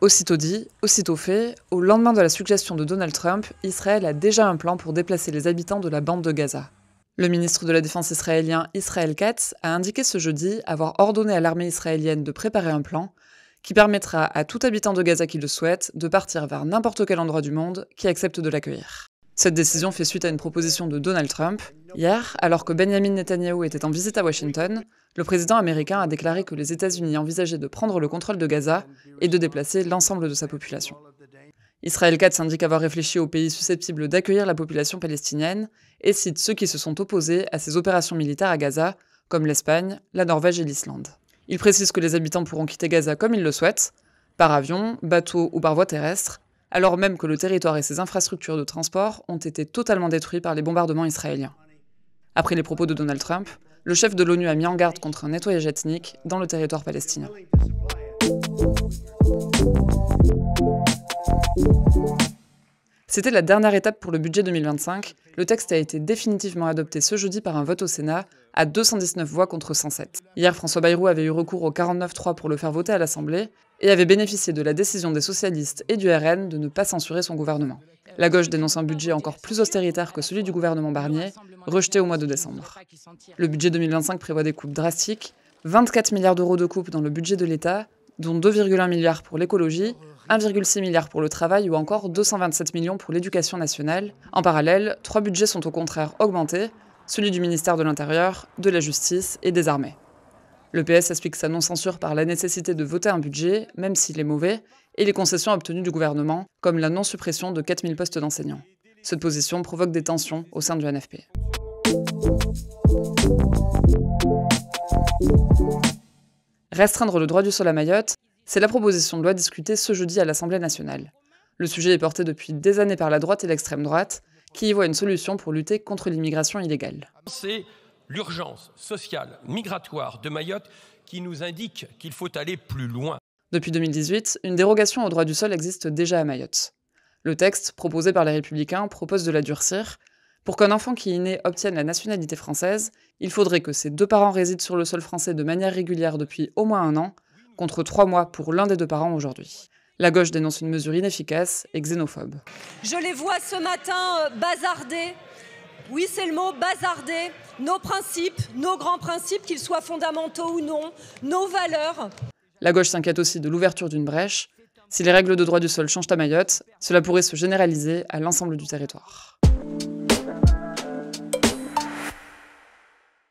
Aussitôt dit, aussitôt fait, au lendemain de la suggestion de Donald Trump, Israël a déjà un plan pour déplacer les habitants de la bande de Gaza. Le ministre de la Défense israélien Israel Katz a indiqué ce jeudi avoir ordonné à l'armée israélienne de préparer un plan qui permettra à tout habitant de Gaza qui le souhaite de partir vers n'importe quel endroit du monde qui accepte de l'accueillir. Cette décision fait suite à une proposition de Donald Trump. Hier, alors que Benjamin Netanyahou était en visite à Washington, le président américain a déclaré que les États-Unis envisageaient de prendre le contrôle de Gaza et de déplacer l'ensemble de sa population. Israel Katz indique avoir réfléchi aux pays susceptibles d'accueillir la population palestinienne et cite ceux qui se sont opposés à ces opérations militaires à Gaza, comme l'Espagne, la Norvège et l'Islande. Il précise que les habitants pourront quitter Gaza comme ils le souhaitent, par avion, bateau ou par voie terrestre, alors même que le territoire et ses infrastructures de transport ont été totalement détruits par les bombardements israéliens. Après les propos de Donald Trump, le chef de l'ONU a mis en garde contre un nettoyage ethnique dans le territoire palestinien. C'était la dernière étape pour le budget 2025. Le texte a été définitivement adopté ce jeudi par un vote au Sénat à 219 voix contre 107. Hier, François Bayrou avait eu recours au 49-3 pour le faire voter à l'Assemblée et avait bénéficié de la décision des socialistes et du RN de ne pas censurer son gouvernement. La gauche dénonce un budget encore plus austéritaire que celui du gouvernement Barnier, rejeté au mois de décembre. Le budget 2025 prévoit des coupes drastiques, 24 milliards d'euros de coupes dans le budget de l'État, dont 2,1 milliards pour l'écologie, 1,6 milliard pour le travail ou encore 227 millions pour l'éducation nationale. En parallèle, 3 budgets sont au contraire augmentés, celui du ministère de l'Intérieur, de la Justice et des Armées. Le PS explique sa non-censure par la nécessité de voter un budget, même s'il est mauvais, et les concessions obtenues du gouvernement, comme la non-suppression de 4000 postes d'enseignants. Cette position provoque des tensions au sein du NFP. Restreindre le droit du sol à Mayotte, c'est la proposition de loi discutée ce jeudi à l'Assemblée nationale. Le sujet est porté depuis des années par la droite et l'extrême droite, qui y voient une solution pour lutter contre l'immigration illégale. C'est l'urgence sociale, migratoire de Mayotte qui nous indique qu'il faut aller plus loin. Depuis 2018, une dérogation au droit du sol existe déjà à Mayotte. Le texte, proposé par les Républicains, propose de la durcir. Pour qu'un enfant qui est né obtienne la nationalité française, il faudrait que ses 2 parents résident sur le sol français de manière régulière depuis au moins 1 an, contre 3 mois pour l'un des 2 parents aujourd'hui. La gauche dénonce une mesure inefficace et xénophobe. Je les vois ce matin bazarder, oui c'est le mot, bazarder, nos principes, nos grands principes, qu'ils soient fondamentaux ou non, nos valeurs. La gauche s'inquiète aussi de l'ouverture d'une brèche. Si les règles de droit du sol changent à Mayotte, cela pourrait se généraliser à l'ensemble du territoire.